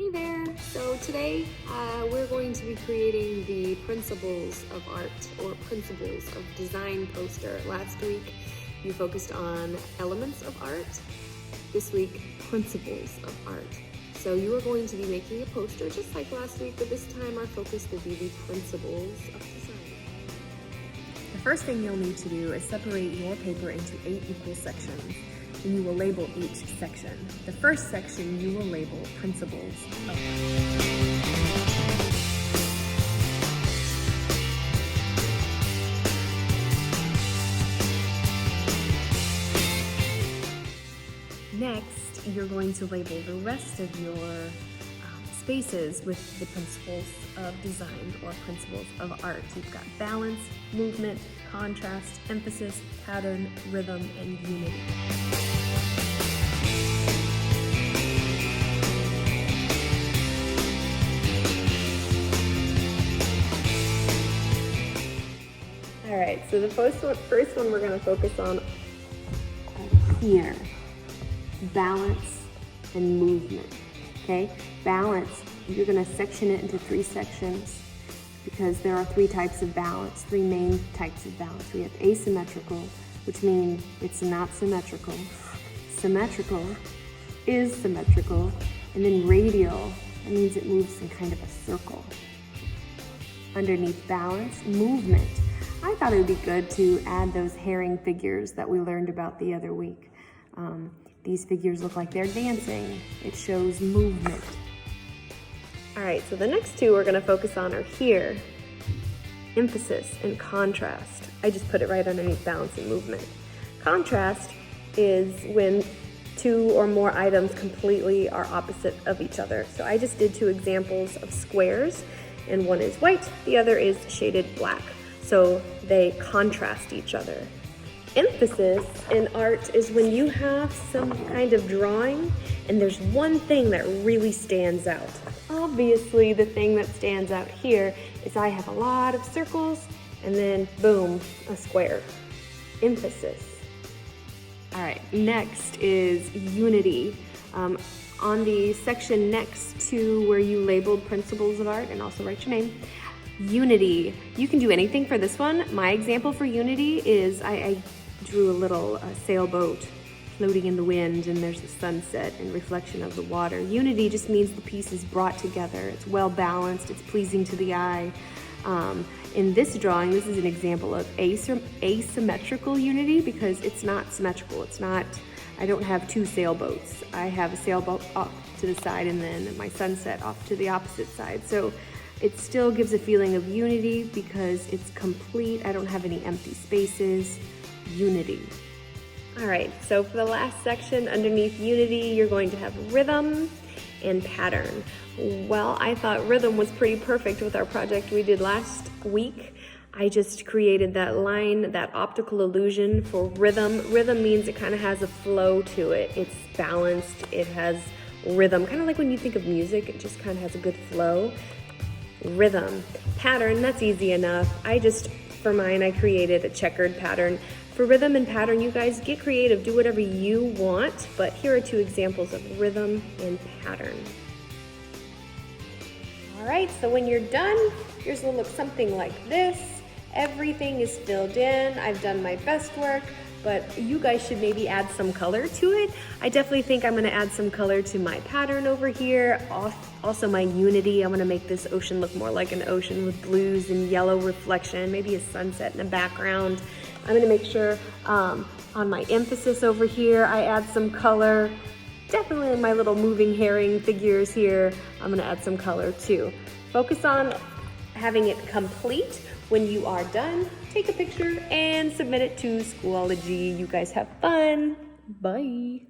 Hey there! So today we're going to be creating the Principles of Art or Principles of Design poster. Last week you focused on elements of art. This week, principles of art. So you are going to be making a poster just like last week, but this time our focus will be the principles of design. The first thing you'll need to do is separate your paper into 8 equal sections. And you will label each section. The first section you will label Principles of Art. Next, you're going to label the rest of your spaces with the Principles of Design or Principles of Art. You've got balance, movement, contrast, emphasis, pattern, rhythm, and unity. All right, so the first one we're going to focus on here, balance and movement, okay? Balance, you're going to section it into 3 sections because there are 3 types of balance, 3 main types of balance. We have asymmetrical, which means it's not symmetrical. Symmetrical is symmetrical, and then radial, that means it moves in kind of a circle. Underneath balance, movement. I thought it would be good to add those herring figures that we learned about the other week. These figures look like they're dancing. It shows movement. All right, so the next 2 we're gonna focus on are here. Emphasis and contrast. I just put it right underneath balance and movement. Contrast is when 2 or more items completely are opposite of each other. So I just did 2 examples of squares, and one is white, the other is shaded black. So they contrast each other. Emphasis in art is when you have some kind of drawing and there's one thing that really stands out. Obviously, the thing that stands out here is I have a lot of circles and then boom, a square. Emphasis. All right, next is unity. On the section next to where you labeled Principles of Art and also write your name, unity. You can do anything for this one. My example for unity is I drew a little sailboat floating in the wind, and there's a sunset and reflection of the water. Unity just means the piece is brought together. It's well balanced. It's pleasing to the eye. In this drawing, this is an example of asymmetrical unity because it's not symmetrical. It's not, I don't have 2 sailboats. I have a sailboat off to the side and then my sunset off to the opposite side. So it still gives a feeling of unity because it's complete. I don't have any empty spaces. Unity. All right, so for the last section underneath unity, you're going to have rhythm and pattern. Well, I thought rhythm was pretty perfect with our project we did last week. I just created that line, that optical illusion for rhythm. Rhythm means it kind of has a flow to it. It's balanced, it has rhythm. Kind of like when you think of music, it just kind of has a good flow. Rhythm. Pattern, that's easy enough. For mine, I created a checkered pattern. For rhythm and pattern, you guys get creative, do whatever you want, but here are 2 examples of rhythm and pattern. All right, so when you're done, yours will look something like this. Everything is filled in. I've done my best work, but you guys should maybe add some color to it. I definitely think I'm gonna add some color to my pattern over here. Also my unity, I'm gonna make this ocean look more like an ocean with blues and yellow reflection, maybe a sunset in the background. I'm gonna make sure on my emphasis over here, I add some color. Definitely in my little moving herring figures here, I'm gonna add some color too. Focus on having it complete. When you are done, take a picture and submit it to Schoology. You guys have fun. Bye.